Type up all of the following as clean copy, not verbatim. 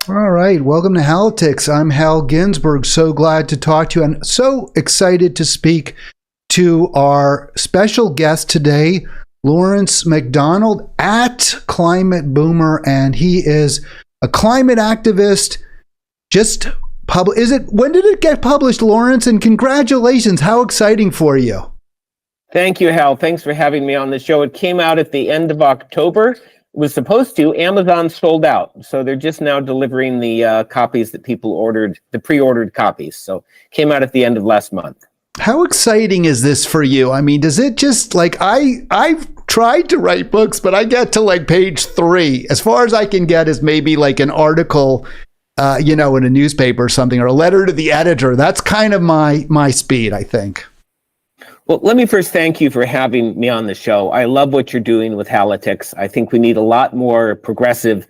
All right, welcome to Halitics. I'm Hal Ginsberg. So glad to talk to you and so excited to speak to our special guest today, Lawrence MacDonald at Climate Boomer, and he is a climate activist. When did it get published, Lawrence? And congratulations, how exciting for you. Thank you, Hal. Thanks for having me on the show. It came out at the end of October. Was supposed to. Amazon sold out, so they're just now delivering the copies that people ordered, the pre-ordered copies. So came out at the end of last month. How exciting is this for you? I mean, does it just I've tried to write books, but I get to like page 3. As far as I can get is maybe like an article, in a newspaper or something, or a letter to the editor. That's kind of my speed, I think. Well, let me first thank you for having me on the show. I love what you're doing with Halitics. I think we need a lot more progressive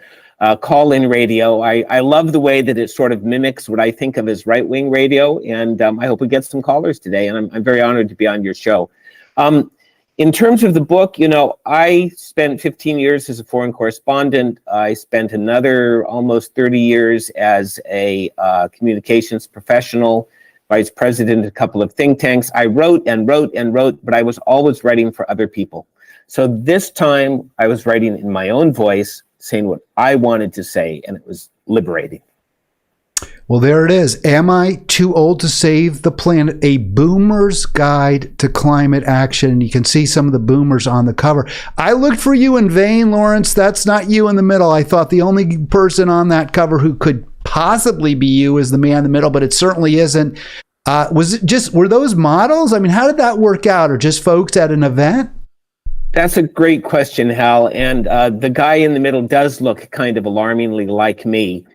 call-in radio. I love the way that it sort of mimics what I think of as right-wing radio, and I hope we get some callers today, and I'm very honored to be on your show. In terms of the book, I spent 15 years as a foreign correspondent. I spent another almost 30 years as a communications professional, vice president of a couple of think tanks. I wrote and wrote and wrote, but I was always writing for other people. So this time I was writing in my own voice, saying what I wanted to say, and it was liberating. Well, there it is. Am I Too Old to Save the Planet? A Boomer's Guide to Climate Action. And you can see some of the boomers on the cover. I looked for you in vain, Lawrence. That's not you in the middle. I thought the only person on that cover who could possibly be you is the man in the middle, but it certainly isn't. Were those models? I mean, how did that work out? Or just folks at an event? That's a great question, Hal. And the guy in the middle does look kind of alarmingly like me.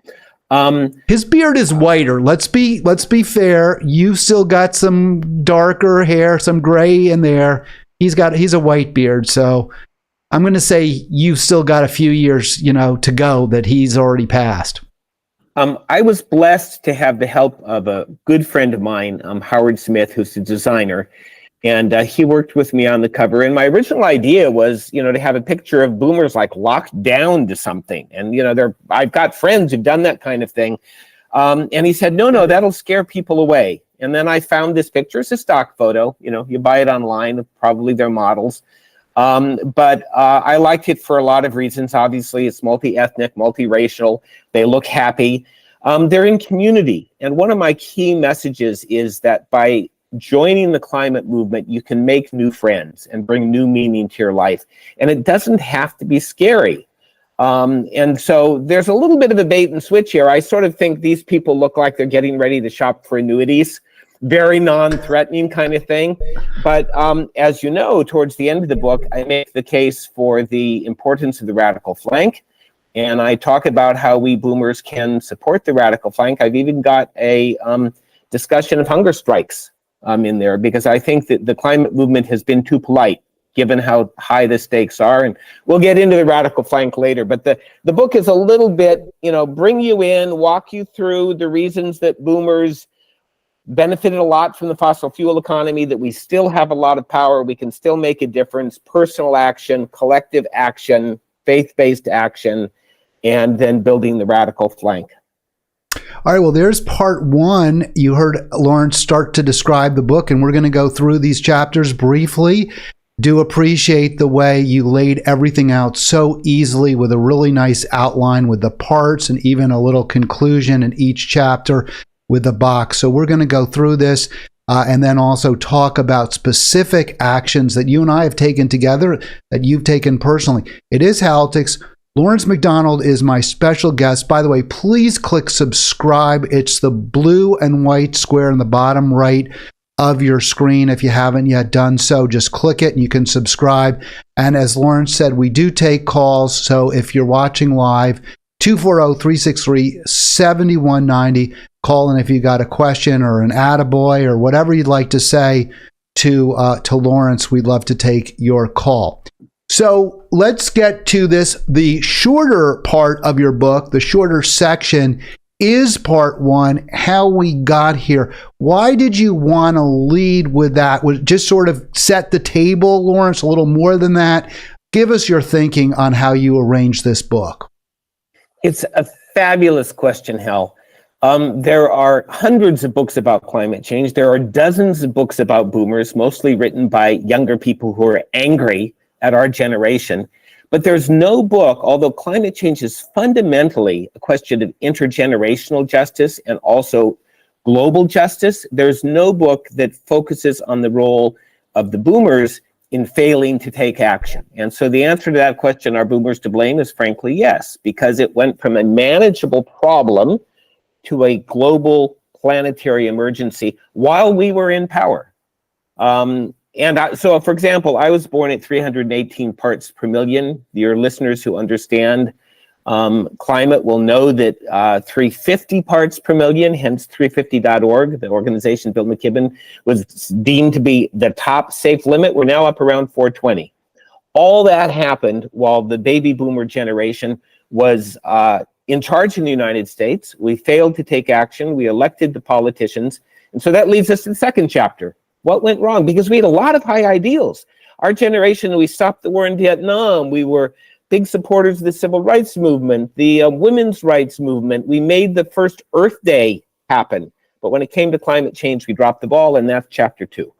His beard is whiter. Let's be fair. You've still got some darker hair, some gray in there. He's a white beard. So I'm going to say you've still got a few years, to go that he's already passed. I was blessed to have the help of a good friend of mine, Howard Smith, who's a designer, and he worked with me on the cover. And my original idea was, to have a picture of boomers like locked down to something. And, I've got friends who've done that kind of thing. And he said, no, that'll scare people away. And then I found this picture. It's a stock photo. You buy it online, probably they're models. But I liked it for a lot of reasons. Obviously, it's multi-ethnic, multiracial. They look happy. They're in community. And one of my key messages is that by joining the climate movement, you can make new friends and bring new meaning to your life. And it doesn't have to be scary. And so there's a little bit of a bait and switch here. I sort of think these people look like they're getting ready to shop for annuities. Very non-threatening kind of thing. But as you know, towards the end of the book, I make the case for the importance of the radical flank. And I talk about how we boomers can support the radical flank. I've even got a discussion of hunger strikes in there, because I think that the climate movement has been too polite, given how high the stakes are. And we'll get into the radical flank later. But the book is a little bit, bring you in, walk you through the reasons that boomers benefited a lot from the fossil fuel economy, that we still have a lot of power, we can still make a difference, personal action, collective action, faith-based action, and then building the radical flank. All right, well, there's part 1. You heard Lawrence start to describe the book, and we're going to go through these chapters briefly. Do appreciate the way you laid everything out so easily with a really nice outline with the parts and even a little conclusion in each chapter with the box. So we're going to go through this and then also talk about specific actions that you and I have taken together, that you've taken personally. It is Halitics. Lawrence MacDonald is my special guest. By the way, please click subscribe. It's the blue and white square in the bottom right of your screen. If you haven't yet done so, just click it and you can subscribe. And as Lawrence said, we do take calls. So if you're watching live, 240-363-7190. Call in if you got a question or an attaboy or whatever you'd like to say to Lawrence. We'd love to take your call. So let's get to this. The shorter part of your book, the shorter section, is part 1, how we got here. Why did you want to lead with that? Was just sort of set the table, Lawrence, a little more than that? Give us your thinking on how you arranged this book. It's a fabulous question, Hal. There are hundreds of books about climate change. There are dozens of books about boomers, mostly written by younger people who are angry at our generation. But there's no book, although climate change is fundamentally a question of intergenerational justice and also global justice, there's no book that focuses on the role of the boomers in failing to take action. And so the answer to that question, are boomers to blame, is frankly yes, because it went from a manageable problem to a global planetary emergency while we were in power. So, for example, I was born at 318 parts per million. Your listeners who understand climate will know that 350 parts per million, hence 350.org, the organization Bill McKibben, was deemed to be the top safe limit. We're now up around 420. All that happened while the baby boomer generation was in charge in the United States. We failed to take action. We elected the politicians. And so that leads us to the second chapter. What went wrong? Because we had a lot of high ideals. Our generation, we stopped the war in Vietnam. We were big supporters of the civil rights movement, the women's rights movement. We made the first Earth Day happen. But when it came to climate change, we dropped the ball, and that's chapter 2.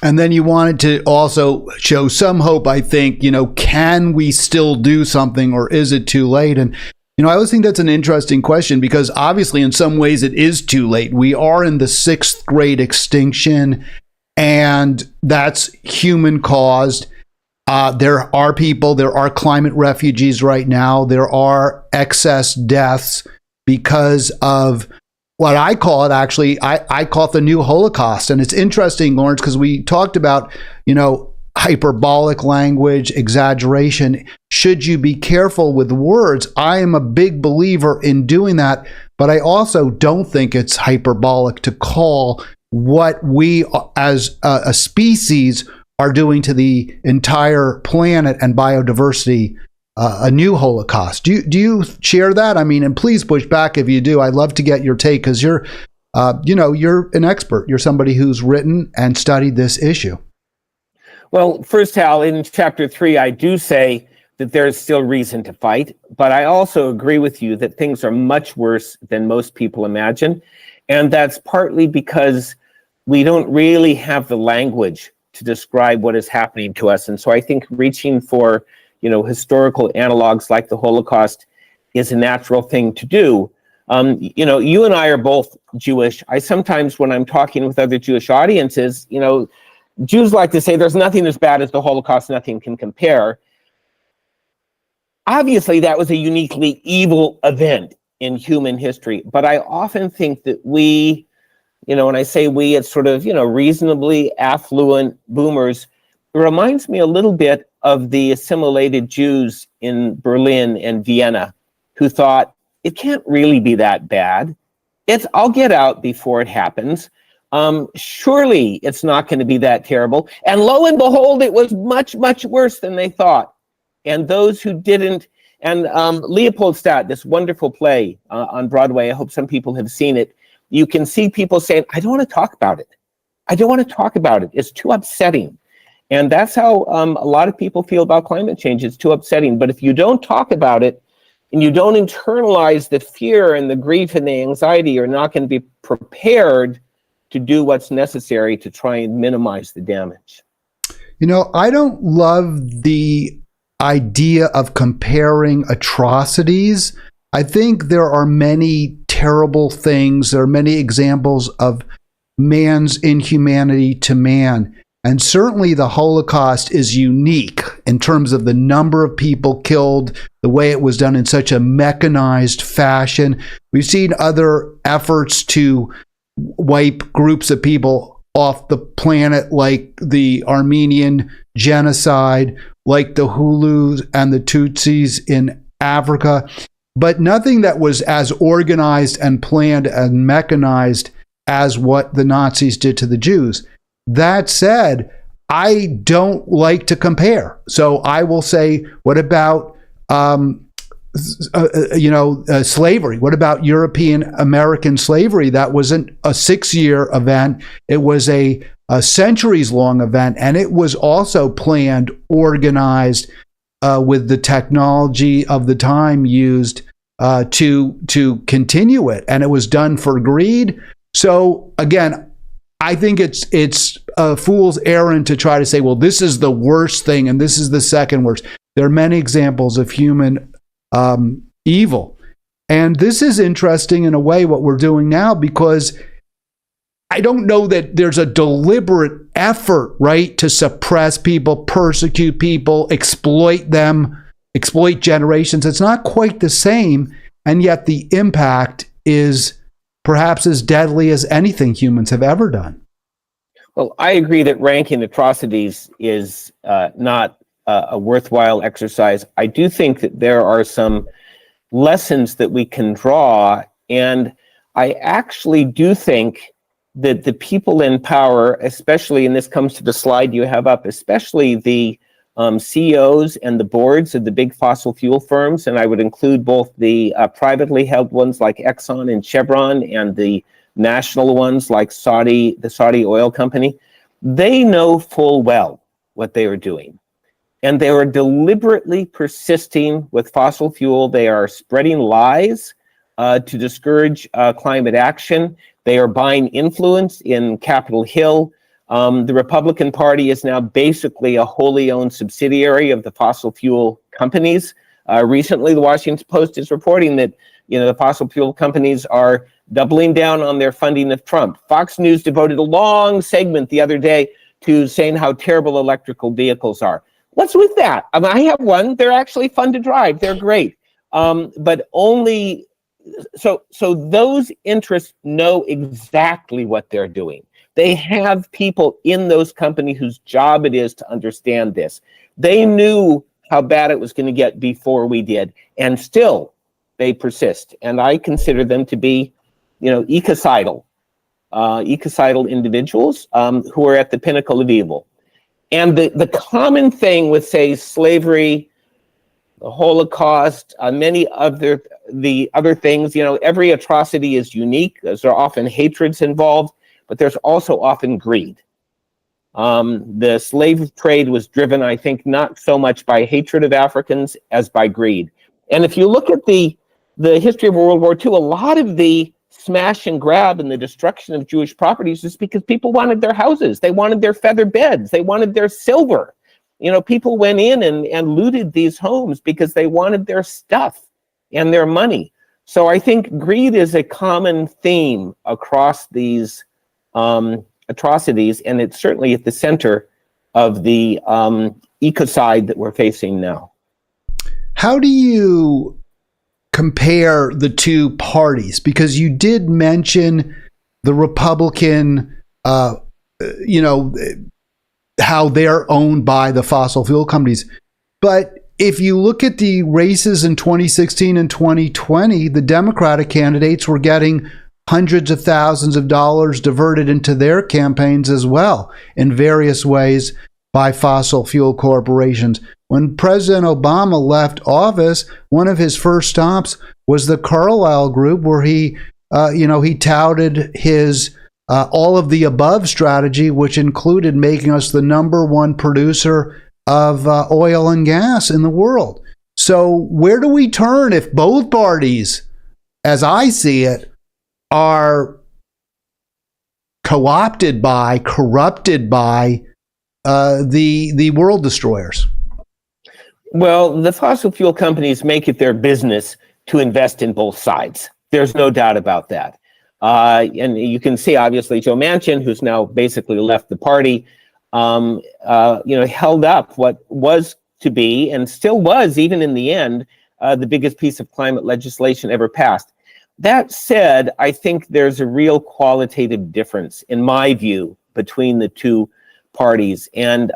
And then you wanted to also show some hope, I think, can we still do something, or is it too late? And, I always think that's an interesting question, because obviously in some ways it is too late. We are in the 6th grade extinction, and that's human caused. There are climate refugees right now. There are excess deaths because of what I call it, actually, I call it the new Holocaust. And it's interesting, Lawrence, because we talked about, hyperbolic language, exaggeration. Should you be careful with words? I am a big believer in doing that, but I also don't think it's hyperbolic to call what we as a species are doing to the entire planet and biodiversity a new Holocaust. Do you share that? I mean, and please push back if you do. I'd love to get your take, because you're an expert. You're somebody who's written and studied this issue. Well, first, Hal, in chapter 3, I do say that there's still reason to fight, but I also agree with you that things are much worse than most people imagine. And that's partly because we don't really have the language to describe what is happening to us. And so I think reaching for, historical analogs like the Holocaust is a natural thing to do. You and I are both Jewish. I sometimes, when I'm talking with other Jewish audiences, Jews like to say there's nothing as bad as the Holocaust, nothing can compare. Obviously, that was a uniquely evil event in human history. But I often think that we, when I say we, it's sort of, reasonably affluent boomers. It reminds me a little bit of the assimilated Jews in Berlin and Vienna who thought, it can't really be that bad. I'll get out before it happens. Surely it's not going to be that terrible. And lo and behold, it was much, much worse than they thought. And those who didn't, and Leopoldstadt, this wonderful play on Broadway, I hope some people have seen it. You can see people saying, I don't want to talk about it. I don't want to talk about it. It's too upsetting. And that's how a lot of people feel about climate change. It's too upsetting. But if you don't talk about it and you don't internalize the fear and the grief and the anxiety, you're not going to be prepared to do what's necessary to try and minimize the damage. I don't love the idea of comparing atrocities. I think there are many terrible things. There are many examples of man's inhumanity to man. And certainly the Holocaust is unique in terms of the number of people killed, the way it was done in such a mechanized fashion. We've seen other efforts to wipe groups of people off the planet, like the Armenian genocide, like the Hulus and the Tutsis in Africa, but nothing that was as organized and planned and mechanized as what the Nazis did to the Jews. That said, I don't like to compare. So I will say, what about slavery? What about European American slavery? That wasn't a 6-year event. It was a centuries-long event, and it was also planned, organized, with the technology of the time used to continue it, and it was done for greed. So again, I think it's a fool's errand to try to say, well, this is the worst thing and this is the second worst. There are many examples of human evil. And this is interesting in a way, what we're doing now, because I don't know that there's a deliberate effort, right, to suppress people, persecute people, exploit them, exploit generations. It's not quite the same. And yet the impact is perhaps as deadly as anything humans have ever done. Well, I agree that ranking atrocities is not a worthwhile exercise. I do think that there are some lessons that we can draw, and I actually do think that the people in power, especially, and this comes to the slide you have up, especially the CEOs and the boards of the big fossil fuel firms, and I would include both the privately held ones like Exxon and Chevron and the national ones like the Saudi oil company. They know full well what they are doing. And they are deliberately persisting with fossil fuel. They are spreading lies to discourage climate action. They are buying influence in Capitol Hill. The Republican Party is now basically a wholly owned subsidiary of the fossil fuel companies. Recently, the Washington Post is reporting that the fossil fuel companies are doubling down on their funding of Trump. Fox News devoted a long segment the other day to saying how terrible electrical vehicles are. What's with that? I mean, I have one. They're actually fun to drive. They're great. But only so those interests know exactly what they're doing. They have people in those companies whose job it is to understand this. They knew how bad it was going to get before we did, and still they persist. And I consider them to be, ecocidal individuals who are at the pinnacle of evil. And the common thing with, say, slavery, the Holocaust, many other the other things, every atrocity is unique. There are often hatreds involved, but there's also often greed. The slave trade was driven, I think, not so much by hatred of Africans as by greed. And if you look at the history of World War II, a lot of the smash and grab and the destruction of Jewish properties is because people wanted their houses. They wanted their feather beds. They wanted their silver. People went in and looted these homes because they wanted their stuff and their money. So I think greed is a common theme across these atrocities, and it's certainly at the center of the ecocide that we're facing now. How do you compare the two parties? Because you did mention the Republican, how they're owned by the fossil fuel companies. But if you look at the races in 2016 and 2020, the Democratic candidates were getting hundreds of thousands of dollars diverted into their campaigns as well in various ways by fossil fuel corporations. When President Obama left office, one of his first stops was the Carlyle Group, where he touted his all of the above strategy, which included making us the number one producer of oil and gas in the world. So where do we turn if both parties, as I see it, are co-opted by, corrupted by the world destroyers? Well, the fossil fuel companies make it their business to invest in both sides. There's no doubt about that. And you can see, obviously, Joe Manchin, who's now basically left the party, held up what was to be, and still was, even in the end, the biggest piece of climate legislation ever passed. That said, I think there's a real qualitative difference, in my view, between the two parties. And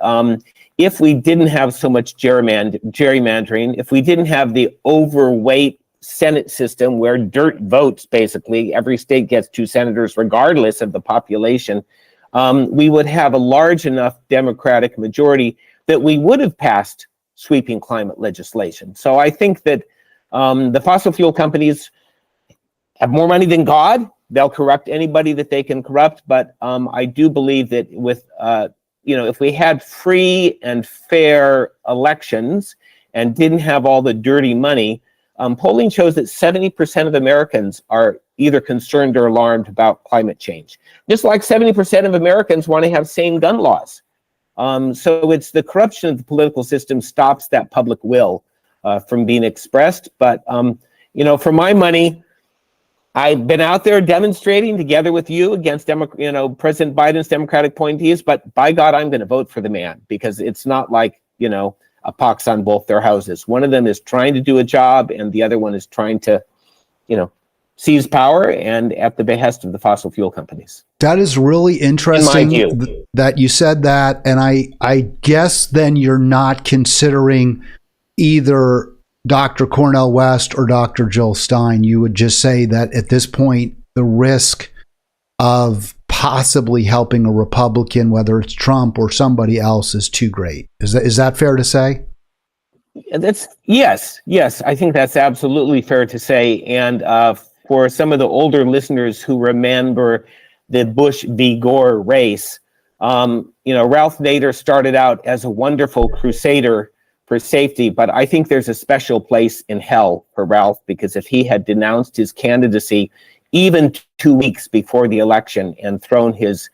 if we didn't have so much gerrymandering, if we didn't have the overweight Senate system where dirt votes, basically, every state gets 2 senators regardless of the population, we would have a large enough Democratic majority that we would have passed sweeping climate legislation. So I think that the fossil fuel companies have more money than God. They'll corrupt anybody that they can corrupt. But I do believe that with, if we had free and fair elections and didn't have all the dirty money, polling shows that 70% of Americans are either concerned or alarmed about climate change. Just like 70% of Americans want to have sane gun laws. So it's the corruption of the political system stops that public will from being expressed. But, for my money, I've been out there demonstrating together with you against President Biden's Democratic appointees, but by God, I'm going to vote for the man, because it's not like, a pox on both their houses. One of them is trying to do a job, and the other one is trying to, seize power and at the behest of the fossil fuel companies. That is really interesting in my view. That you said that. And I guess then you're not considering either Dr. Cornel West or Dr. Jill Stein. You would just say that at this point, the risk of possibly helping a Republican, whether it's Trump or somebody else, is too great. Is that fair to say? Yes. I think that's absolutely fair to say. And for some of the older listeners who remember the Bush v. Gore race, Ralph Nader started out as a wonderful crusader for safety, but I think there's a special place in hell for Ralph, because if he had denounced his candidacy even 2 weeks before the election and thrown his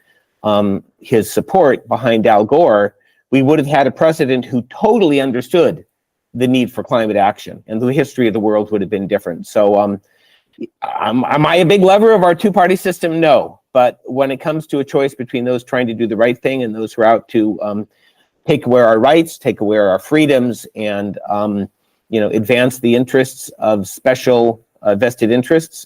support behind Al Gore, we would have had a president who totally understood the need for climate action, and the history of the world would have been different. So am I a big lover of our two-party system? No. But when it comes to a choice between those trying to do the right thing and those who are out to take away our rights, take away our freedoms, and advance the interests of special vested interests,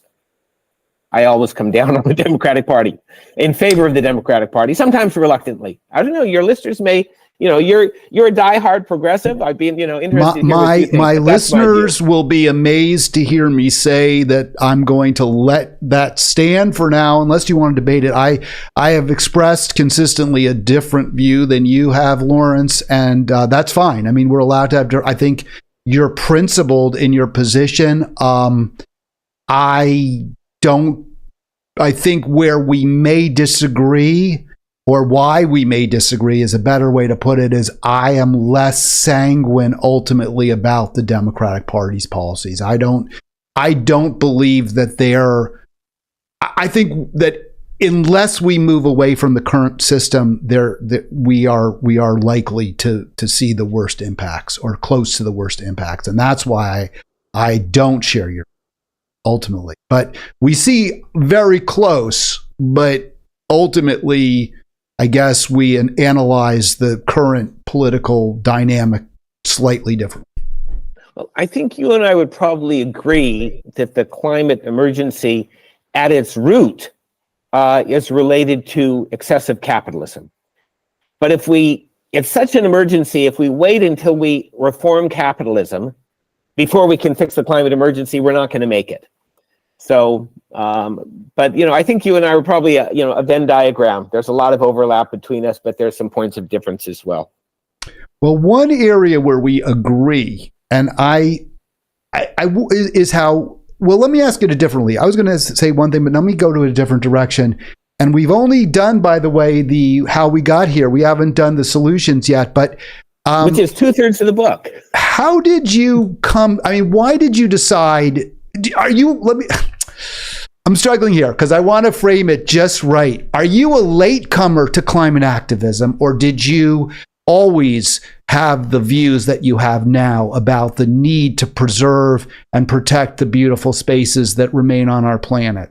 I always come down on the Democratic Party, in favor of the Democratic Party, sometimes reluctantly. I don't know, your listeners may, you're a diehard progressive. I'd be, interested. My listeners will be amazed to hear me say that I'm going to let that stand for now, unless you want to debate it. I have expressed consistently a different view than you have, Lawrence, and that's fine. I mean, we're allowed to have. I think you're principled in your position. I think where we may disagree, or why we may disagree is a better way to put it, is I am less sanguine ultimately about the Democratic Party's policies. I don't believe that I think that unless we move away from the current system, we are likely to see the worst impacts, or close to the worst impacts. And that's why I don't share your ultimately. But we see very close, but ultimately, I guess we analyze the current political dynamic slightly differently. Well, I think you and I would probably agree that the climate emergency at its root is related to excessive capitalism. But if it's such an emergency, if we wait until we reform capitalism before we can fix the climate emergency, we're not going to make it. So, but, I think you and I are probably, a Venn diagram. There's a lot of overlap between us, but there's some points of difference as well. Well, one area where we agree, and is how, well, let me ask it differently. I was going to say one thing, but let me go to a different direction. And we've only done, by the way, how we got here. We haven't done the solutions yet, but which is 2/3 of the book. How did you come? I mean, why did you decide? I'm struggling here because I want to frame it just right. Are you a latecomer to climate activism, or did you always have the views that you have now about the need to preserve and protect the beautiful spaces that remain on our planet?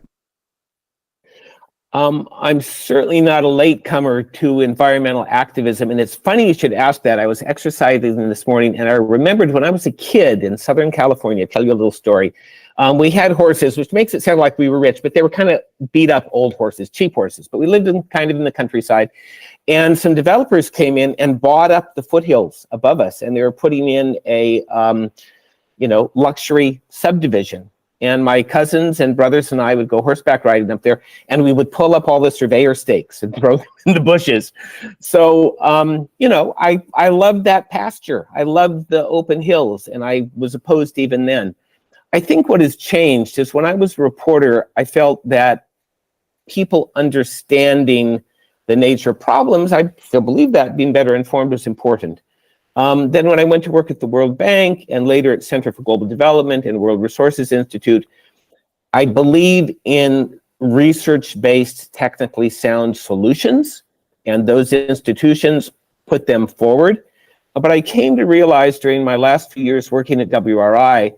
I'm certainly not a latecomer to environmental activism. And it's funny you should ask that. I was exercising this morning, and I remembered when I was a kid in Southern California. I'll tell you a little story. We had horses, which makes it sound like we were rich, but they were kind of beat up old horses, cheap horses. But we lived in the countryside. And some developers came in and bought up the foothills above us. And they were putting in a, luxury subdivision. And my cousins and brothers and I would go horseback riding up there, and we would pull up all the surveyor stakes and throw them in the bushes. So, I loved that pasture. I loved the open hills, and I was opposed even then. I think what has changed is when I was a reporter, I felt that people understanding the nature of problems, I still believe that being better informed was important. Then when I went to work at the World Bank and later at Center for Global Development and World Resources Institute, I believe in research-based, technically sound solutions, and those institutions put them forward. But I came to realize during my last few years working at WRI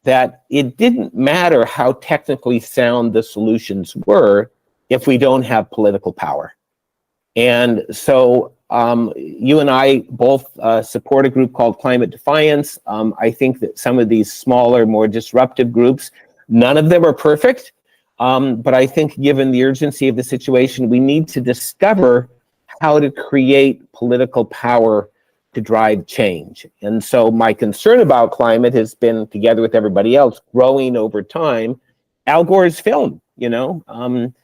that it didn't matter how technically sound the solutions were if we don't have political power. And so you and I both support a group called Climate Defiance. I think that some of these smaller, more disruptive groups, none of them are perfect, but I think given the urgency of the situation, we need to discover how to create political power to drive change. And so my concern about climate has been, together with everybody else, growing over time. Al Gore's film, An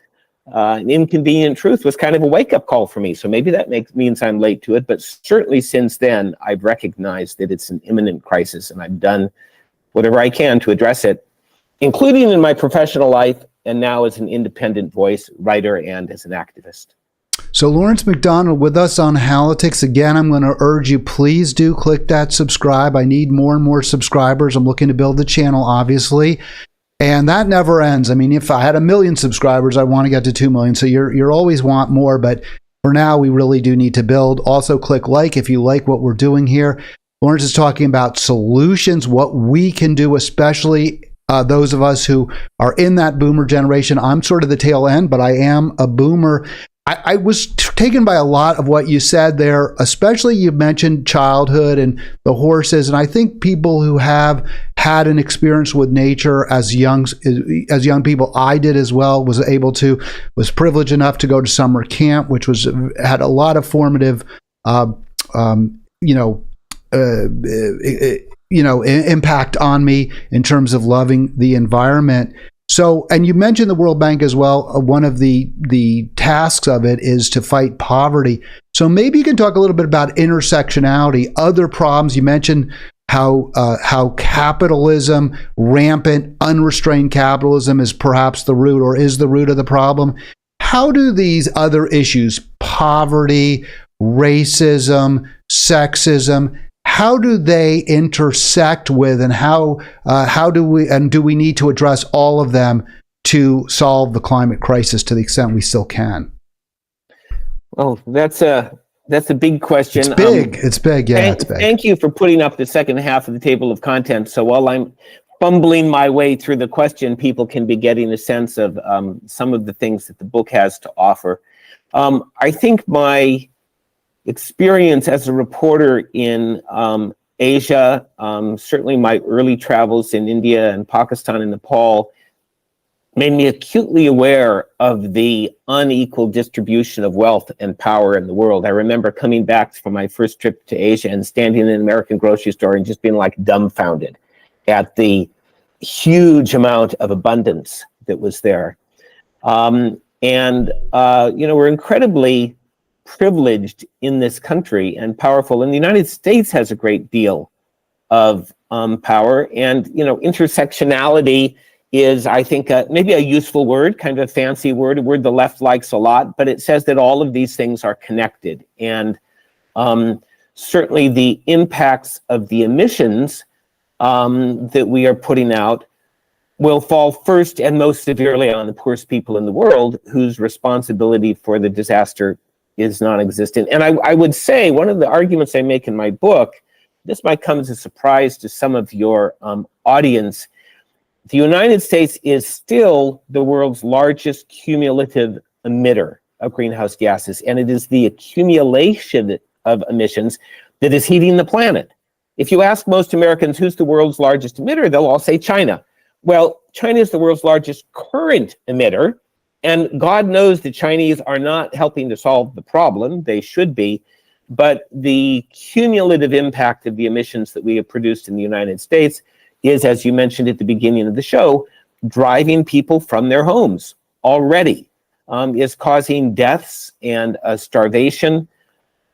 Inconvenient Truth was kind of a wake-up call for me. So maybe that means I'm late to it, but certainly since then, I've recognized that it's an imminent crisis, and I've done whatever I can to address it, including in my professional life, and now as an independent voice, writer, and as an activist. So Lawrence MacDonald with us on Halitics. Again, I'm going to urge you, please do click that subscribe. I need more and more subscribers. I'm looking to build the channel, obviously. And that never ends. I mean, if I had 1 million subscribers, I want to get to 2 million. So you're always want more, but for now, we really do need to build. Also, click like if you like what we're doing here. Lawrence is talking about solutions, what we can do, especially those of us who are in that boomer generation. I'm sort of the tail end, but I am a boomer. I was taken by a lot of what you said there, especially you mentioned childhood and the horses. And I think people who have had an experience with nature as young people, I did as well, was privileged enough to go to summer camp, which had a lot of formative, impact on me in terms of loving the environment. So, and you mentioned the World Bank as well. One of the tasks of it is to fight poverty. So maybe you can talk a little bit about intersectionality, other problems. You mentioned how capitalism, rampant, unrestrained capitalism is perhaps the root or is the root of the problem. How do these other issues, poverty, racism, sexism, how do they intersect with, and how do we need to address all of them to solve the climate crisis to the extent we still can? Oh, that's a big question. It's big. It's big. Yeah, it's big. Thank you for putting up the second half of the table of contents. So while I'm fumbling my way through the question, people can be getting a sense of some of the things that the book has to offer. I think my experience as a reporter in Asia, certainly my early travels in India and Pakistan and Nepal, made me acutely aware of the unequal distribution of wealth and power in the world. I remember coming back from my first trip to Asia and standing in an American grocery store and just being like dumbfounded at the huge amount of abundance that was there. We're incredibly privileged in this country and powerful. And the United States has a great deal of power. And, intersectionality is, I think, maybe a useful word, kind of a fancy word, a word the left likes a lot, but it says that all of these things are connected. And certainly the impacts of the emissions that we are putting out will fall first and most severely on the poorest people in the world, whose responsibility for the disaster is non-existent. And I would say one of the arguments I make in my book, this might come as a surprise to some of your audience, the United States is still the world's largest cumulative emitter of greenhouse gases, and it is the accumulation of emissions that is heating the planet. If you ask most Americans who's the world's largest emitter, they'll all say China. Well, China is the world's largest current emitter, and God knows the Chinese are not helping to solve the problem. They should be. But the cumulative impact of the emissions that we have produced in the United States is, as you mentioned at the beginning of the show, driving people from their homes already, is causing deaths and starvation.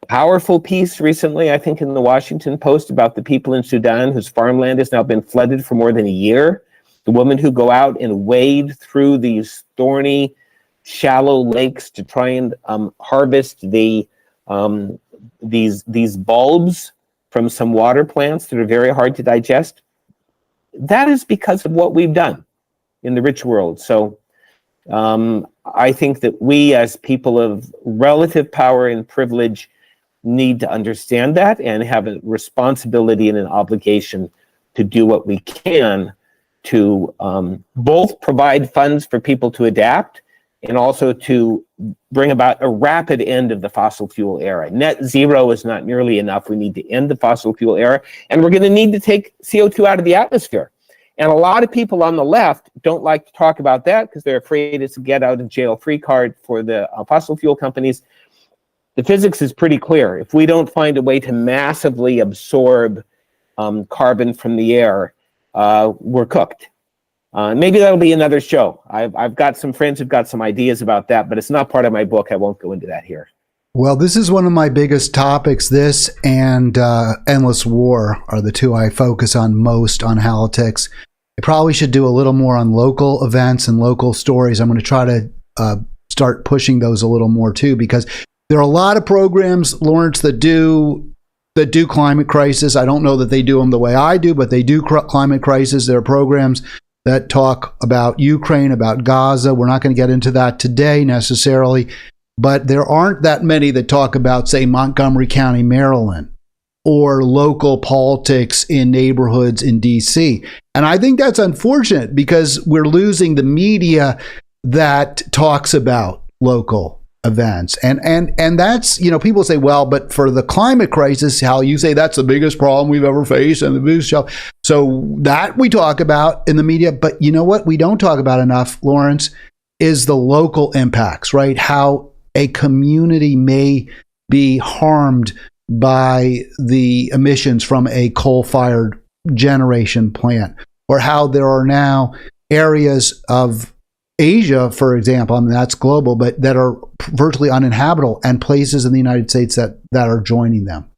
Powerful piece recently, I think, in the Washington Post about the people in Sudan whose farmland has now been flooded for more than a year. The women who go out and wade through these thorny, shallow lakes to try and harvest these bulbs from some water plants that are very hard to digest. That is because of what we've done in the rich world. So I think that we, as people of relative power and privilege, need to understand that and have a responsibility and an obligation to do what we can to both provide funds for people to adapt and also to bring about a rapid end of the fossil fuel era. Net zero is not nearly enough. We need to end the fossil fuel era, and we're going to need to take CO2 out of the atmosphere. And a lot of people on the left don't like to talk about that because they're afraid it's a get out of jail free card for the fossil fuel companies. The physics is pretty clear. If we don't find a way to massively absorb carbon from the air, we're cooked. Maybe that'll be another show. I've got some friends who've got some ideas about that, but it's not part of my book. I won't go into that here. Well, this is one of my biggest topics. This and endless war are the two I focus on most on Halitics. I probably should do a little more on local events and local stories. I'm going to try to start pushing those a little more too, because there are a lot of programs, Lawrence, that do climate crisis. I don't know that they do them the way I do, but they do climate crisis. There are programs that talk about Ukraine, about Gaza. We're not going to get into that today necessarily, but there aren't that many that talk about, say, Montgomery County, Maryland, or local politics in neighborhoods in D.C. And I think that's unfortunate because we're losing the media that talks about local events. And that's, people say, well, but for the climate crisis, how you say that's the biggest problem we've ever faced and the biggest show. So that we talk about in the media, but you know what we don't talk about enough, Lawrence, is the local impacts, right? How a community may be harmed by the emissions from a coal-fired generation plant, or how there are now areas of Asia, for example, I mean, that's global, but that are virtually uninhabitable, and places in the United States that are joining them.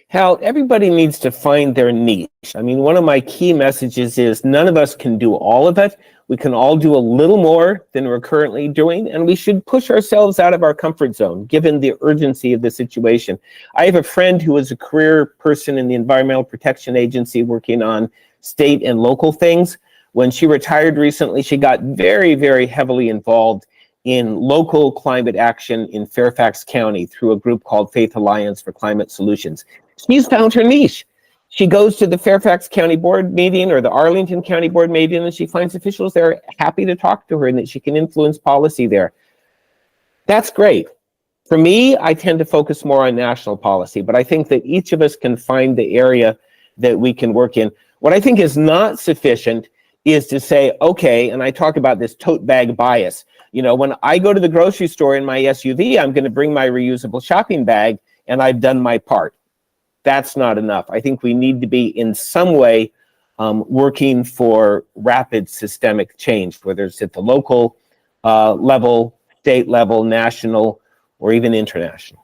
Hal, everybody needs to find their niche. I mean, one of my key messages is none of us can do all of it. We can all do a little more than we're currently doing, and we should push ourselves out of our comfort zone, given the urgency of the situation. I have a friend who is a career person in the Environmental Protection Agency working on state and local things. When she retired recently, she got very, very heavily involved in local climate action in Fairfax County through a group called Faith Alliance for Climate Solutions. She's found her niche. She goes to the Fairfax County Board meeting or the Arlington County Board meeting, and she finds officials there happy to talk to her and that she can influence policy there. That's great. For me, I tend to focus more on national policy, but I think that each of us can find the area that we can work in. What I think is not sufficient is to say, okay, and I talk about this tote bag bias. When I go to the grocery store in my SUV, I'm going to bring my reusable shopping bag, and I've done my part. That's not enough. I think we need to be in some way working for rapid systemic change, whether it's at the local level, state level, national, or even international.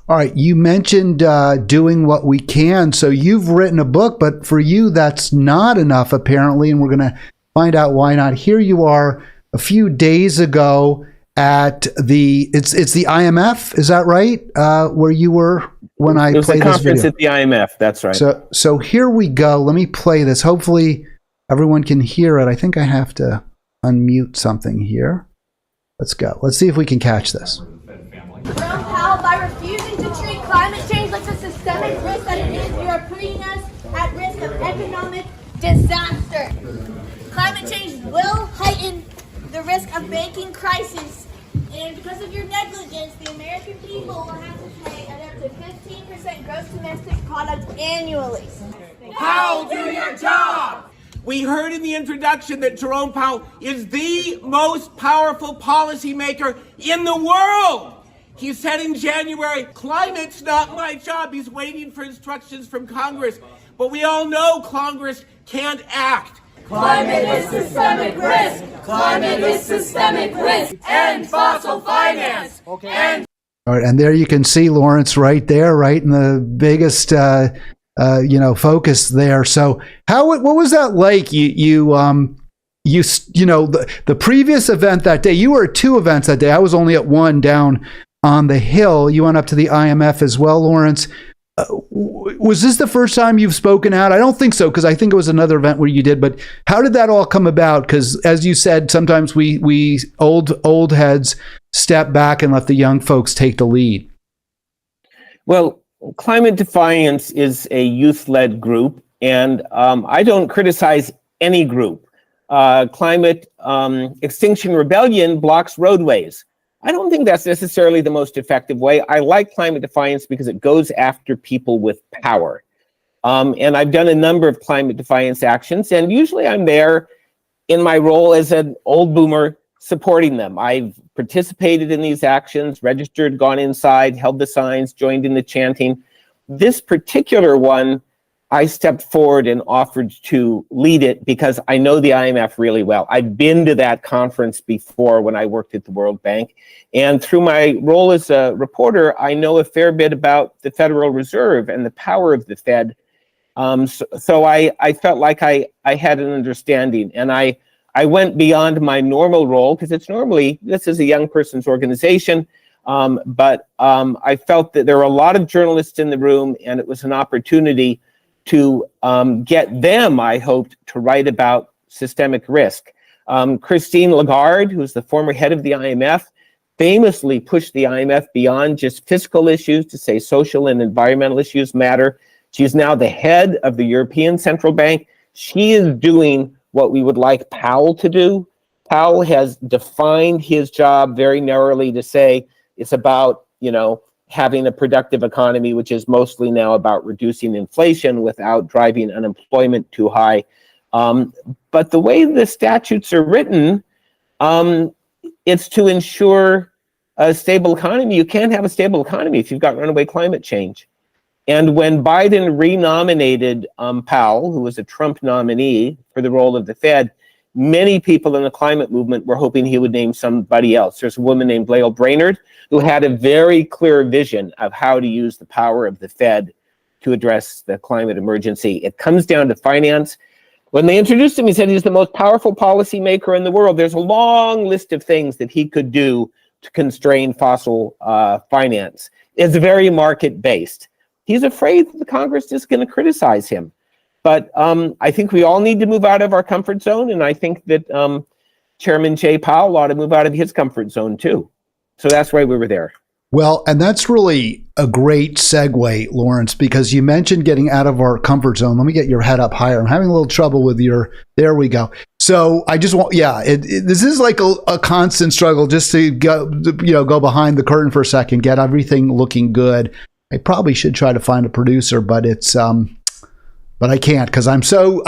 All right, you mentioned doing what we can. So you've written a book, but for you, that's not enough, apparently, and we're going to find out why not. Here you are a few days ago at it's the IMF, is that right? Where you were when I played this video. It was a conference at the IMF, that's right. So here we go. Let me play this. Hopefully everyone can hear it. I think I have to unmute something here. Let's go. Let's see if we can catch this. Jerome Powell, by refusing to treat climate change like the systemic risk that it is, you are putting us at risk of economic disaster. Climate change will heighten the risk of banking crisis, and because of your negligence, the American people will have to pay an up to 15% gross domestic product annually. Powell, do your job! We heard in the introduction that Jerome Powell is the most powerful policymaker in the world. He said in January, climate's not my job. He's waiting for instructions from Congress. But we all know Congress can't act. Climate is systemic risk. Climate is systemic risk. End fossil finance. End. All right, and there you can see Lawrence right there, right in the biggest, focus there. So what was that like? The previous event that day, you were at two events that day. I was only at one down on the Hill. You went up to the IMF as well, Lawrence. Was this the first time you've spoken out? I don't think so, because I think it was another event where you did. But how did that all come about? Because as you said, sometimes we old heads step back and let the young folks take the lead. Well, Climate Defiance is a youth-led group, and I don't criticize any group. Climate Extinction Rebellion blocks roadways. I don't think that's necessarily the most effective way. I like Climate Defiance because it goes after people with power. And I've done a number of Climate Defiance actions, and usually I'm there in my role as an old boomer supporting them. I've participated in these actions, registered, gone inside, held the signs, joined in the chanting. This particular one, I stepped forward and offered to lead it because I know the IMF really well. I've been to that conference before when I worked at the World Bank. And through my role as a reporter, I know a fair bit about the Federal Reserve and the power of the Fed. So I felt like I had an understanding. And I went beyond my normal role because this is a young person's organization. But I felt that there were a lot of journalists in the room, and it was an opportunity to get them, I hoped, to write about systemic risk. Christine Lagarde, who's the former head of the IMF, famously pushed the IMF beyond just fiscal issues to say social and environmental issues matter. She's now the head of the European Central Bank. She is doing what we would like Powell to do. Powell has defined his job very narrowly to say it's about, having a productive economy, which is mostly now about reducing inflation without driving unemployment too high. But the way the statutes are written, it's to ensure a stable economy. You can't have a stable economy if you've got runaway climate change. And when Biden renominated Powell, who was a Trump nominee for the role of the Fed, many people in the climate movement were hoping he would name somebody else. There's a woman named Lael Brainerd who had a very clear vision of how to use the power of the Fed to address the climate emergency. It comes down to finance. When they introduced him, he said he's the most powerful policymaker in the world. There's a long list of things that he could do to constrain fossil finance. It's very market-based. He's afraid that the Congress is going to criticize him. But I think we all need to move out of our comfort zone, and I think that Chairman Jay Powell ought to move out of his comfort zone too. So that's why we were there. Well, and that's really a great segue, Lawrence, because you mentioned getting out of our comfort zone. Let me get your head up higher. I'm having a little trouble with there we go. So I just want, this is like a constant struggle just to go behind the curtain for a second, get everything looking good. I probably should try to find a producer, but but I can't because I'm so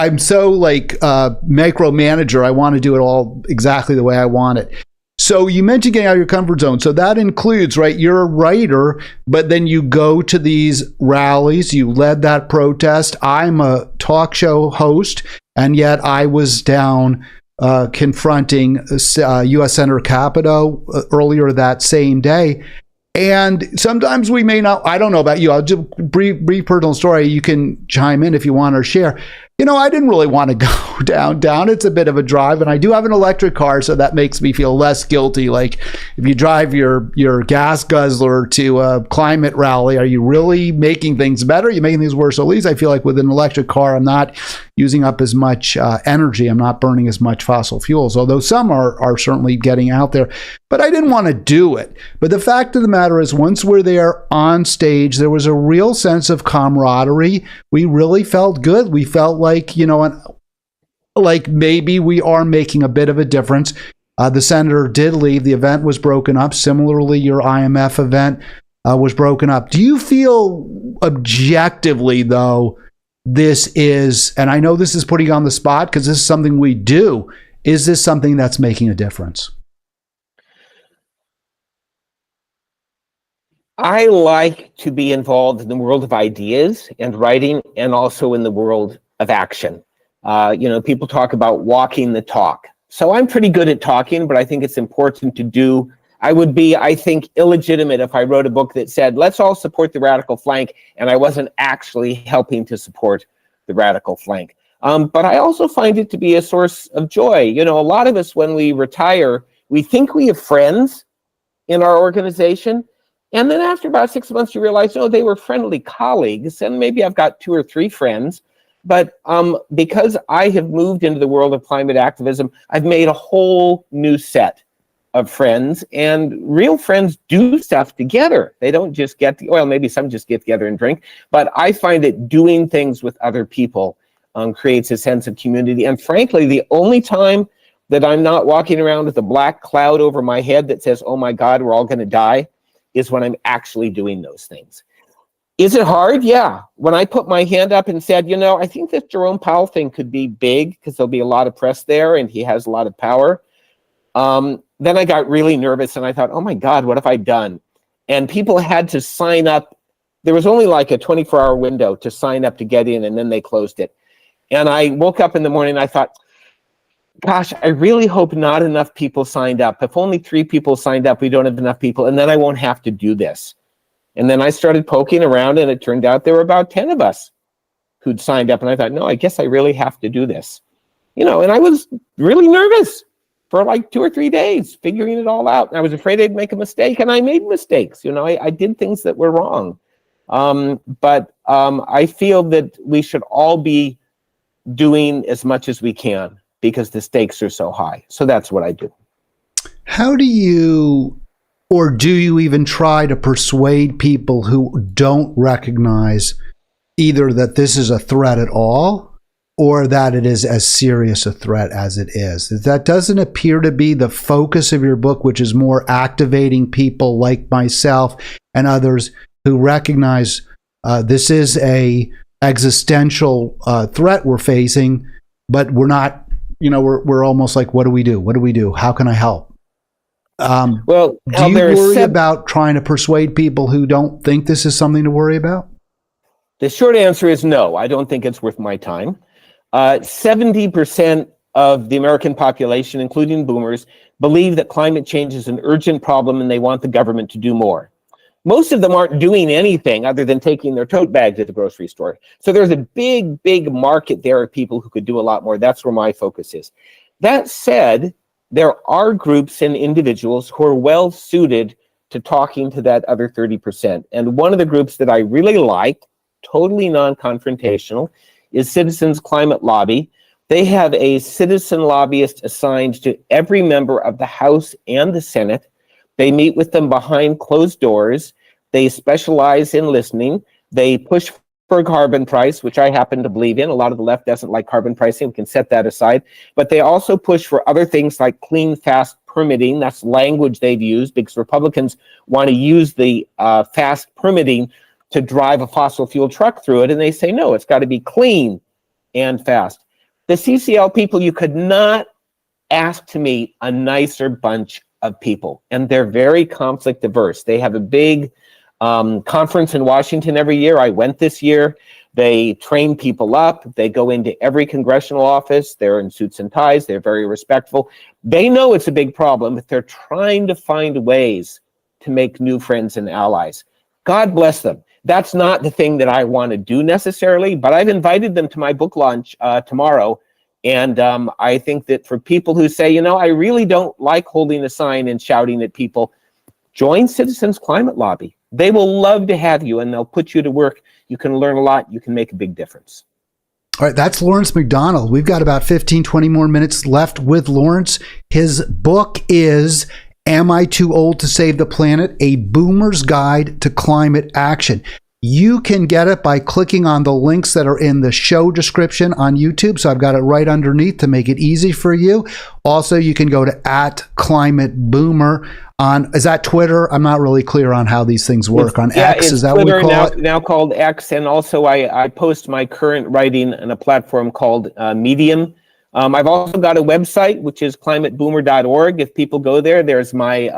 like micromanager. I want to do it all exactly the way I want it. So you mentioned getting out of your comfort zone. So that includes, right, you're a writer, but then you go to these rallies. You led that protest. I'm a talk show host, and yet I was down confronting U.S. Senator Capito earlier that same day. And sometimes we may not, I don't know about you, I'll just brief personal story. You can chime in if you want or share. I didn't really want to go downtown. It's a bit of a drive, and I do have an electric car, so that makes me feel less guilty. Like, if you drive your gas guzzler to a climate rally, are you really making things better? Are you making things worse? So at least I feel like with an electric car, I'm not using up as much energy. I'm not burning as much fossil fuels, although some are certainly getting out there. But I didn't want to do it. But the fact of the matter is, once we're there on stage, there was a real sense of camaraderie. We really felt good. We felt like, like maybe we are making a bit of a difference. The senator did leave. The event was broken up. Similarly, your IMF event was broken up. Do you feel objectively, though, this is, and I know this is putting you on the spot because this is something we do, is this something that's making a difference? I like to be involved in the world of ideas and writing, and also in the world of action. People talk about walking the talk. So I'm pretty good at talking, but I think it's important to do. I would be, I think, illegitimate if I wrote a book that said, let's all support the radical flank, and I wasn't actually helping to support the radical flank. But I also find it to be a source of joy. A lot of us, when we retire, we think we have friends in our organization, And then after about 6 months, you realize, no, they were friendly colleagues, and maybe I've got 2 or 3 friends. But because I have moved into the world of climate activism, I've made a whole new set of friends, and real friends do stuff together. They don't just maybe some just get together and drink, but I find that doing things with other people creates a sense of community. And frankly, the only time that I'm not walking around with a black cloud over my head that says, oh my God, we're all going to die, is when I'm actually doing those things. Is it hard? Yeah. When I put my hand up and said, I think this Jerome Powell thing could be big because there'll be a lot of press there and he has a lot of power. Then I got really nervous and I thought, oh my God, what have I done? And people had to sign up. There was only like a 24-hour window to sign up to get in, and then they closed it. And I woke up in the morning and I thought, gosh, I really hope not enough people signed up. If only 3 people signed up, we don't have enough people, and then I won't have to do this. And then I started poking around, and it turned out there were about 10 of us who'd signed up. And I thought, no, I guess I really have to do this. And I was really nervous for like 2 or 3 days, figuring it all out. And I was afraid I'd make a mistake, and I made mistakes. I did things that were wrong. But I feel that we should all be doing as much as we can because the stakes are so high. So that's what I do. How do you, or do you even try to persuade people who don't recognize either that this is a threat at all or that it is as serious a threat as it is? That doesn't appear to be the focus of your book, which is more activating people like myself and others who recognize this is a existential threat we're facing, but we're not, we're almost like, what do we do? What do we do? How can I help? Do you worry about trying to persuade people who don't think this is something to worry about? The short answer is no. I don't think it's worth my time. 70% of the American population, including boomers, believe that climate change is an urgent problem and they want the government to do more. Most of them aren't doing anything other than taking their tote bag to the grocery store. So there's a big, big market there of people who could do a lot more. That's where my focus is. That said, there are groups and individuals who are well suited to talking to that other 30%. And one of the groups that I really like, totally non-confrontational, is Citizens Climate Lobby. They have a citizen lobbyist assigned to every member of the House and the Senate. They meet with them behind closed doors. They specialize in listening. They push for a carbon price, which I happen to believe in. A lot of the left doesn't like carbon pricing. We can set that aside. But they also push for other things like clean, fast permitting. That's language they've used because Republicans want to use the fast permitting to drive a fossil fuel truck through it. And they say, no, it's got to be clean and fast. The CCL people, you could not ask to meet a nicer bunch of people. And they're very conflict averse. They have a big conference in Washington every year. I went this year. They train people up. They go into every congressional office. They're in suits and ties. They're very respectful. They know it's a big problem, but they're trying to find ways to make new friends and allies. God bless them. That's not the thing that I want to do necessarily, but I've invited them to my book launch tomorrow. And I think that for people who say, I really don't like holding a sign and shouting at people, join Citizens Climate Lobby. They will love to have you and they'll put you to work. You can learn a lot. You can make a big difference. All right, that's Lawrence MacDonald. We've got about 15, 20 more minutes left with Lawrence. His book is Am I Too Old to Save the Planet? A Boomer's Guide to Climate Action. You can get it by clicking on the links that are in the show description on YouTube. So I've got it right underneath to make it easy for you. Also, you can go to @ClimateBoomer on, is that Twitter? I'm not really clear on how these things work. On X, is that Twitter, what we call it? Now called X. And also I post my current writing on a platform called Medium. I've also got a website, which is climateboomer.org. If people go there, there's my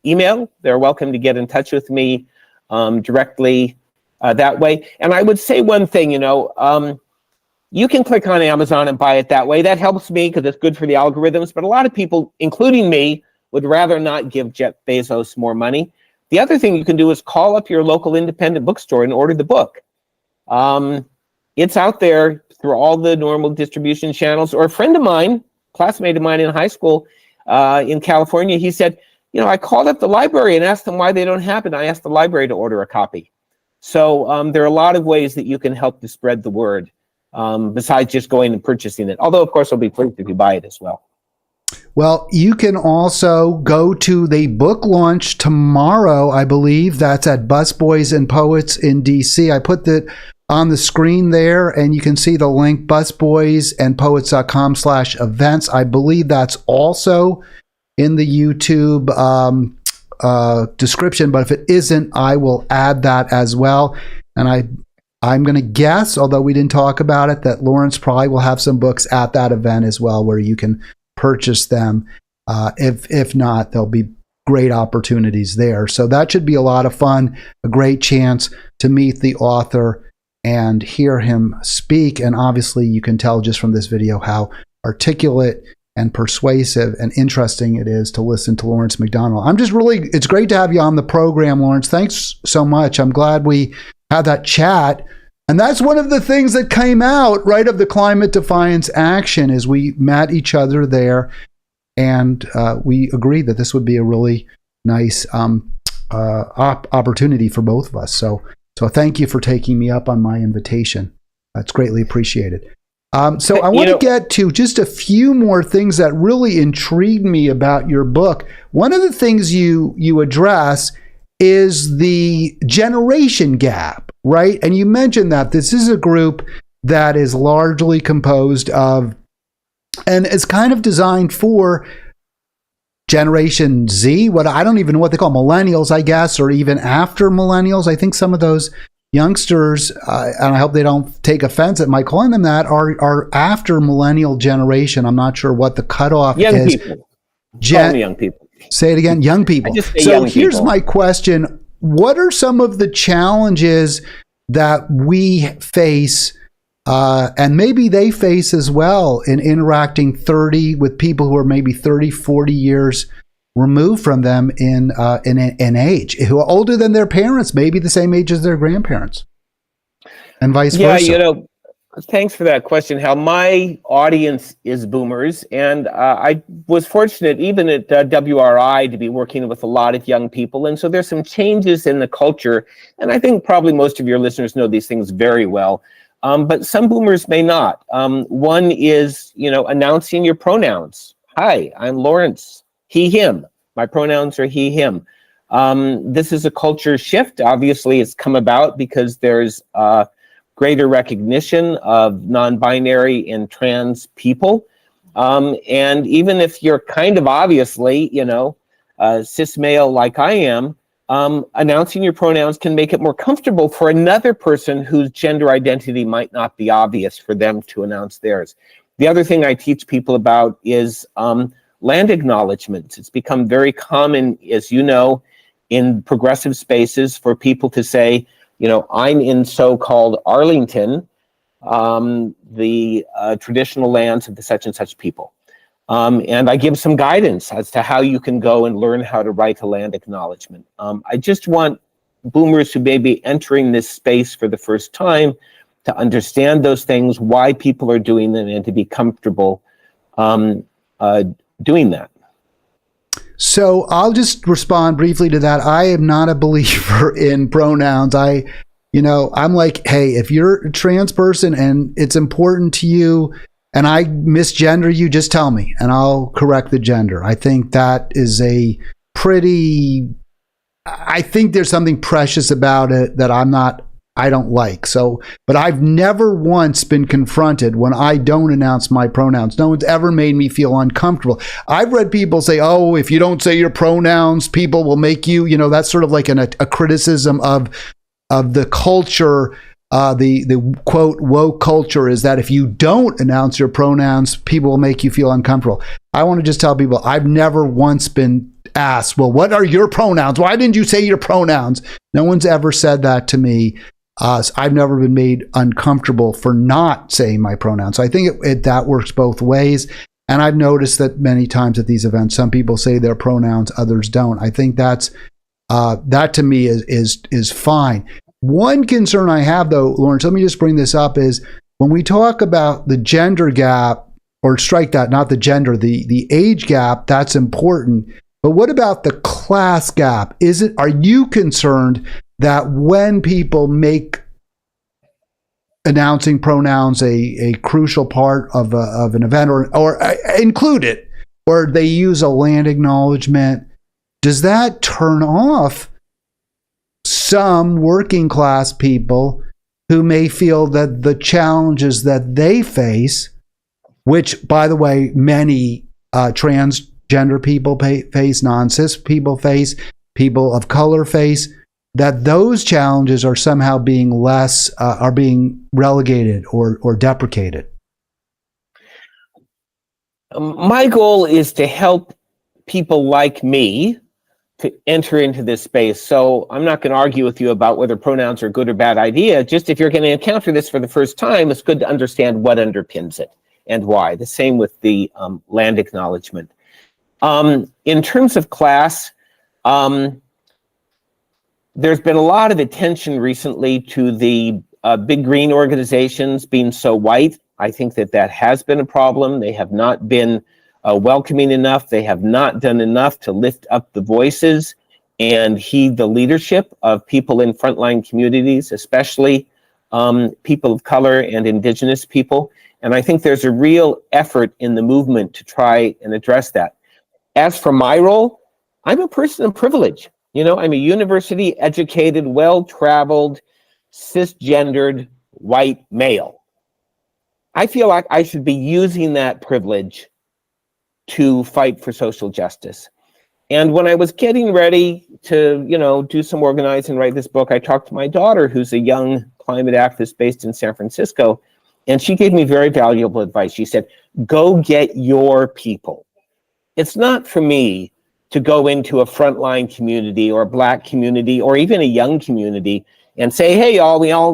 email. They're welcome to get in touch with me directly that way. And I would say one thing, you can click on Amazon and buy it that way. That helps me because it's good for the algorithms. But a lot of people, including me, would rather not give Jeff Bezos more money. The other thing you can do is call up your local independent bookstore and order the book. It's out there through all the normal distribution channels. Or a friend of mine, classmate of mine in high school in California, he said, I called up the library and asked them why they don't have it. I asked the library to order a copy. So there are a lot of ways that you can help to spread the word, besides just going and purchasing it. Although, of course, I'll be pleased if you buy it as well. Well, you can also go to the book launch tomorrow, I believe. That's at Busboys and Poets in D.C. I put that on the screen there, and you can see the link, busboysandpoets.com/events. I believe that's also in the YouTube description, but if it isn't, I will add that as well. And I'm going to guess, although we didn't talk about it, that Lawrence probably will have some books at that event as well where you can purchase them. If not, there'll be great opportunities there. So that should be a lot of fun, a great chance to meet the author and hear him speak. And obviously you can tell just from this video how articulate and persuasive and interesting it is to listen to Lawrence MacDonald. It's great to have you on the program, Lawrence. Thanks so much. I'm glad we had that chat. And that's one of the things that came out, right, of the Climate Defiance Action, is we met each other there, and we agreed that this would be a really nice opportunity for both of us. So thank you for taking me up on my invitation. That's greatly appreciated. So I want to get to just a few more things that really intrigued me about your book. One of the things you address is the generation gap, right? And you mentioned that this is a group that is largely composed of, and is kind of designed for Generation Z, I don't even know what they call millennials, I guess, or even after millennials. I think some of those youngsters, and I hope they don't take offense at my calling them that, are after millennial generation. I'm not sure what the cutoff young is. People. Call me young people. Say it again, young people. So here's my question. What are some of the challenges that we face, and maybe they face as well, in interacting with people who are maybe 30, 40 years removed from them in age, who are older than their parents, maybe the same age as their grandparents, and vice versa? Yeah, thanks for that question, Hal. My audience is boomers, and I was fortunate, even at WRI, to be working with a lot of young people. And so there's some changes in the culture, and I think probably most of your listeners know these things very well. But some boomers may not. One is, announcing your pronouns. Hi, I'm Lawrence. He, him. My pronouns are he, him. This is a culture shift. Obviously, it's come about because there's greater recognition of non-binary and trans people. And even if you're kind of obviously, cis male like I am, announcing your pronouns can make it more comfortable for another person whose gender identity might not be obvious for them to announce theirs. The other thing I teach people about is land acknowledgements. It's become very common, as you know, in progressive spaces for people to say, I'm in so-called Arlington, the traditional lands of the such and such people. And I give some guidance as to how you can go and learn how to write a land acknowledgement. I just want boomers who may be entering this space for the first time to understand those things, why people are doing them, and to be comfortable doing that. So I'll just respond briefly to that. I am not a believer in pronouns. I'm like, hey, if you're a trans person and it's important to you and I misgender you, just tell me and I'll correct the gender. I think that is I think there's something precious about it that I don't like. So, but I've never once been confronted when I don't announce my pronouns. No one's ever made me feel uncomfortable. I've read people say, oh, if you don't say your pronouns, people will make you, that's sort of like a criticism of the culture. The quote, woke culture is that if you don't announce your pronouns, people will make you feel uncomfortable. I want to just tell people I've never once been asked, well, what are your pronouns? Why didn't you say your pronouns? No one's ever said that to me. I've never been made uncomfortable for not saying my pronouns. So I think that works both ways. And I've noticed that many times at these events, some people say their pronouns, others don't. I think that to me is fine. One concern I have, though, Lawrence, let me just bring this up, is when we talk about the gender gap, or strike that, not the gender, the age gap, that's important. But what about the class gap? Are you concerned that when people make announcing pronouns a crucial part of an event or include it, or they use a land acknowledgement, does that turn off some working class people who may feel that the challenges that they face, which, by the way, many transgender people face, non-cis people face, people of color face, that those challenges are somehow being are being relegated or deprecated? My goal is to help people like me to enter into this space. So I'm not going to argue with you about whether pronouns are a good or bad idea. Just if you're going to encounter this for the first time, it's good to understand what underpins it and why. The same with the land acknowledgement. In terms of class, there's been a lot of attention recently to the big green organizations being so white. I think that has been a problem. They have not been welcoming enough. They have not done enough to lift up the voices and heed the leadership of people in frontline communities, especially people of color and indigenous people. And I think there's a real effort in the movement to try and address that. As for my role, I'm a person of privilege. I'm a university educated, well-traveled, cisgendered white male. I feel like I should be using that privilege to fight for social justice. And when I was getting ready to, do some organizing, write this book, I talked to my daughter, who's a young climate activist based in San Francisco, and she gave me very valuable advice. She said, go get your people. It's not for me to go into a frontline community or a Black community or even a young community and say, hey,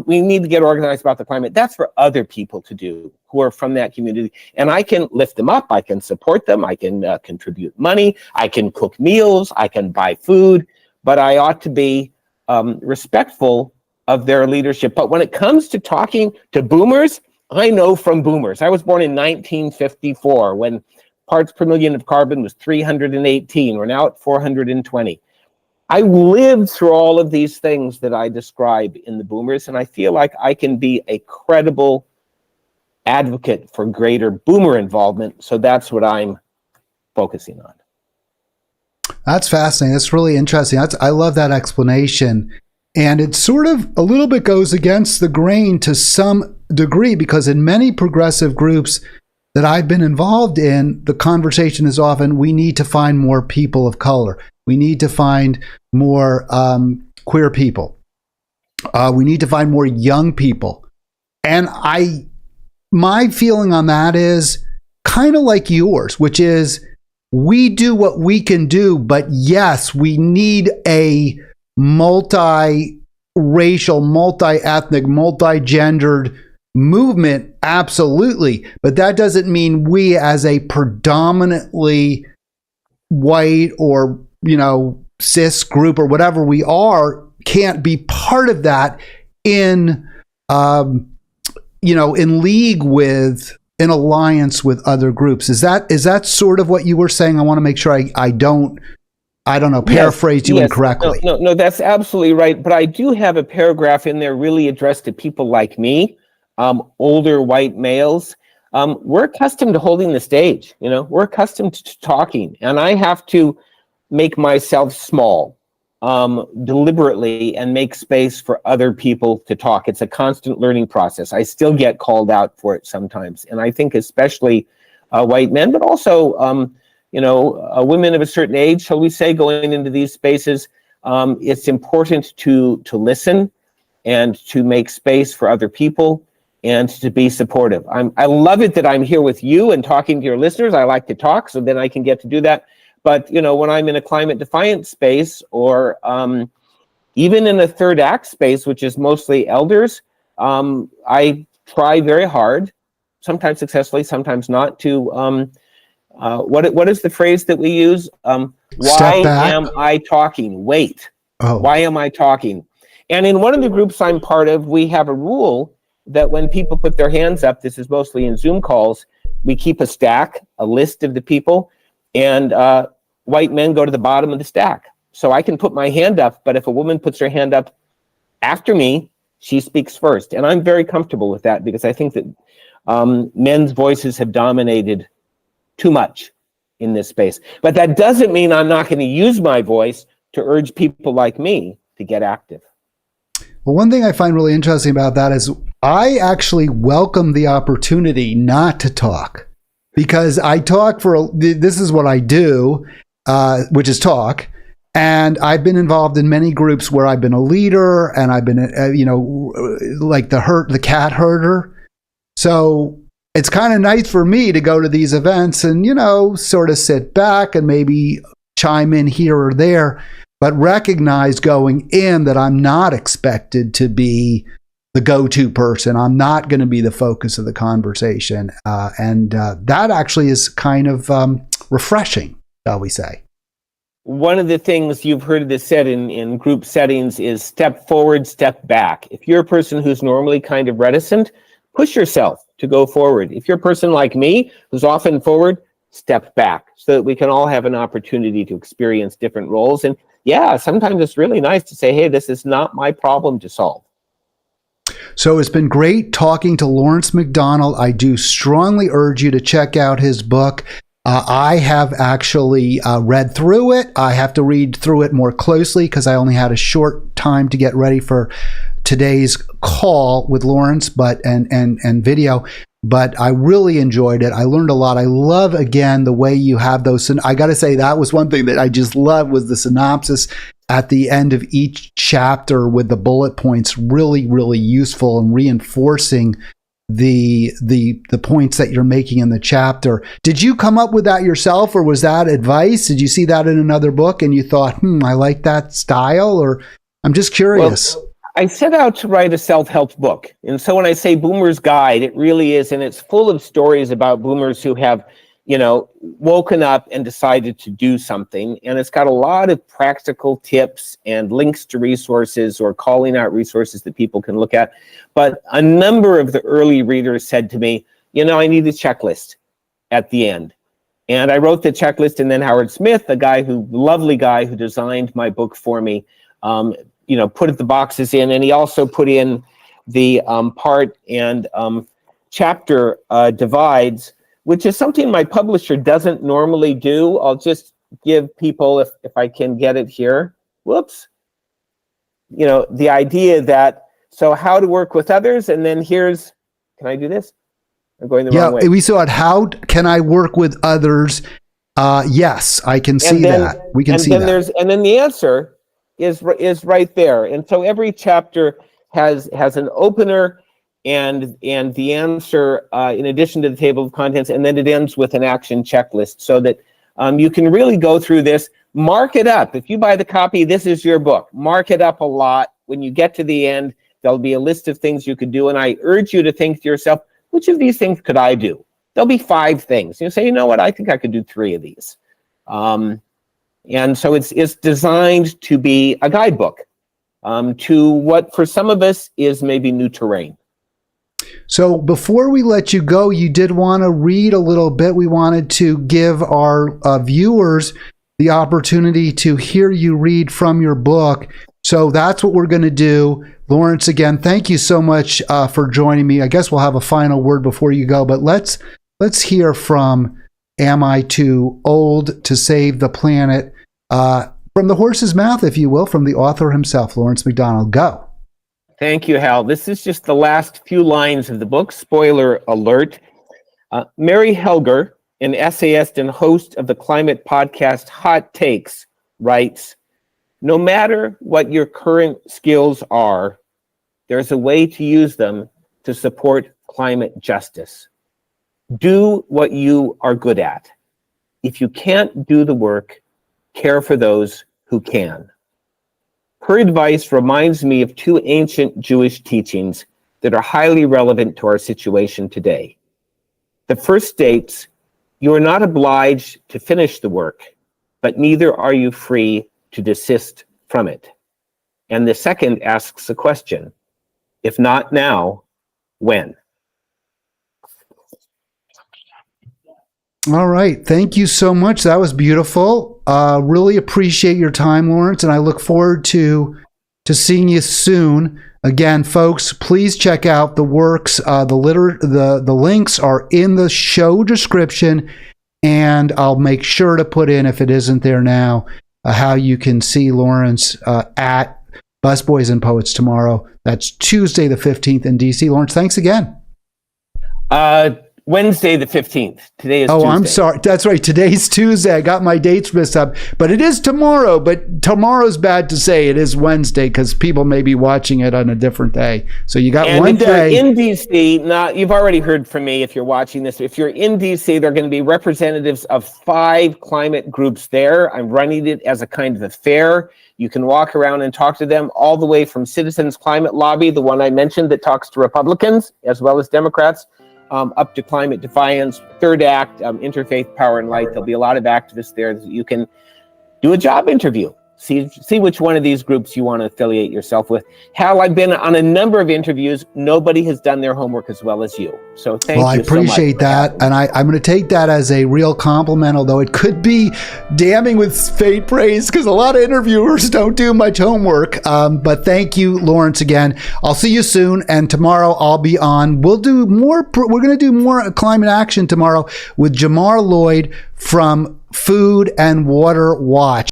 we need to get organized about the climate. That's for other people to do who are from that community. And I can lift them up. I can support them. I can contribute money. I can cook meals. I can buy food. But I ought to be respectful of their leadership. But when it comes to talking to boomers, I know from boomers. I was born in 1954 when parts per million of carbon was 318. We're now at 420. I lived through all of these things that I describe in the boomers, and I feel like I can be a credible advocate for greater boomer involvement. So that's what I'm focusing on. That's fascinating. That's really interesting. I love that explanation. And it sort of a little bit goes against the grain to some degree, because in many progressive groups that I've been involved in, the conversation is often, we need to find more people of color. We need to find more queer people. We need to find more young people. And my feeling on that is kind of like yours, which is we do what we can do, but yes, we need a multi-racial, multi-ethnic, multi-gendered movement, absolutely. But that doesn't mean we as a predominantly white or cis group or whatever we are can't be part of that in league with, in alliance with other groups. Is that sort of what you were saying? I want to make sure I don't paraphrase you incorrectly. No, that's absolutely right. But I do have a paragraph in there really addressed to people like me, older white males. We're accustomed to holding the stage, we're accustomed to talking, and I have to make myself small deliberately and make space for other people to talk. It's a constant learning process. I still get called out for it sometimes. And I think especially white men, but also, women of a certain age, shall we say, going into these spaces, it's important to listen and to make space for other people and to be supportive. I love it that I'm here with you and talking to your listeners. I like to talk, so then I can get to do that. But, when I'm in a climate defiant space or even in a third act space, which is mostly elders, I try very hard, sometimes successfully, sometimes not, to, what is the phrase that we use? Why am I talking? Wait. Oh. Why am I talking? And in one of the groups I'm part of, we have a rule that when people put their hands up, this is mostly in Zoom calls, we keep a list of the people. And white men go to the bottom of the stack. So I can put my hand up, but if a woman puts her hand up after me, she speaks first. And I'm very comfortable with that because I think that men's voices have dominated too much in this space. But that doesn't mean I'm not going to use my voice to urge people like me to get active. Well, one thing I find really interesting about that is I actually welcome the opportunity not to talk, because I talk this is what I do, which is talk. And I've been involved in many groups where I've been a leader, and I've been, like the cat herder. So it's kind of nice for me to go to these events and, sort of sit back and maybe chime in here or there, but recognize going in that I'm not expected to be the go-to person. I'm not going to be the focus of the conversation. And that actually is kind of refreshing, shall we say. One of the things you've heard this said in group settings is step forward, step back. If you're a person who's normally kind of reticent, push yourself to go forward. If you're a person like me, who's often forward, step back so that we can all have an opportunity to experience different roles. And yeah, sometimes it's really nice to say, hey, this is not my problem to solve. So it's been great talking to Lawrence MacDonald. I do strongly urge you to check out his book. I have actually read through it. I have to read through it more closely because I only had a short time to get ready for today's call with Lawrence, and video. But I really enjoyed it. I learned a lot. I love, again, the way you have those. I got to say, that was one thing that I just loved, was the synopsis at the end of each chapter with the bullet points. Really, really useful and reinforcing the points that you're making in the chapter. Did you come up with that yourself, or was that advice? Did you see that in another book and you thought, I like that style? Or I'm just curious. Well, I set out to write a self-help book. And so when I say Boomer's Guide, it really is, and it's full of stories about boomers who have, woken up and decided to do something. And it's got a lot of practical tips and links to resources or calling out resources that people can look at. But a number of the early readers said to me, I need a checklist at the end. And I wrote the checklist, and then Howard Smith, lovely guy who designed my book for me, put the boxes in, and he also put in the part and chapter divides, which is something my publisher doesn't normally do. I'll just give people, if I can get it here. Whoops. The idea that, so how to work with others, and then can I do this? I'm going the wrong way. Yeah, we saw it. How can I work with others? Yes, I can see that. We can see that. And then the answer is right there. And so every chapter has an opener and the answer in addition to the table of contents, and then it ends with an action checklist so that you can really go through this, mark it up. If you buy the copy, this is your book. Mark it up a lot. When you get to the end, there'll be a list of things you could do, and I urge you to think to yourself, which of these things could I do? There'll be 5 things. You say, you know what, I think I could do 3 of these. And so it's designed to be a guidebook to what for some of us is maybe new terrain. So before we let you go, you did want to read a little bit. We wanted to give our viewers the opportunity to hear you read from your book. So that's what we're going to do. Lawrence, again, thank you so much for joining me. I guess we'll have a final word before you go, but let's hear from Am I Too Old to Save the Planet? From the horse's mouth, if you will, from the author himself, Lawrence MacDonald. Go. Thank you, Hal. This is just the last few lines of the book. Spoiler alert. Mary Helger, an essayist and host of the climate podcast Hot Takes, writes, no matter what your current skills are, there's a way to use them to support climate justice. Do what you are good at. If you can't do the work, care for those who can. Her advice reminds me of 2 ancient Jewish teachings that are highly relevant to our situation today. The first states, you are not obliged to finish the work, but neither are you free to desist from it. And the second asks a question, if not now, when? All right. Thank you so much. That was beautiful. Really appreciate your time, Lawrence, and I look forward to seeing you soon. Again, folks, please check out the works. The links are in the show description, and I'll make sure to put in, if it isn't there now, how you can see Lawrence at Busboys and Poets tomorrow. That's Tuesday the 15th in DC. Lawrence, thanks again. Wednesday the 15th. Today is Tuesday. I'm sorry. That's right. Today's Tuesday. I got my dates mixed up. But it is tomorrow. But tomorrow's bad to say. It is Wednesday because people may be watching it on a different day. So you got one day. In DC, now you've already heard from me if you're watching this. If you're in DC, there are going to be representatives of 5 climate groups there. I'm running it as a kind of a fair. You can walk around and talk to them all the way from Citizens Climate Lobby, the one I mentioned that talks to Republicans as well as Democrats, up to Climate Defiance, Third Act, Interfaith Power and Light. There'll be a lot of activists there that you can do a job interview. See which one of these groups you want to affiliate yourself with. Hal, I've been on a number of interviews. Nobody has done their homework as well as you. So thank you so much. Well, I appreciate that. And I'm going to take that as a real compliment, although it could be damning with faint praise because a lot of interviewers don't do much homework. But thank you, Lawrence, again. I'll see you soon. And tomorrow I'll be on. We're going to do more climate action tomorrow with Jamar Lloyd from Food and Water Watch.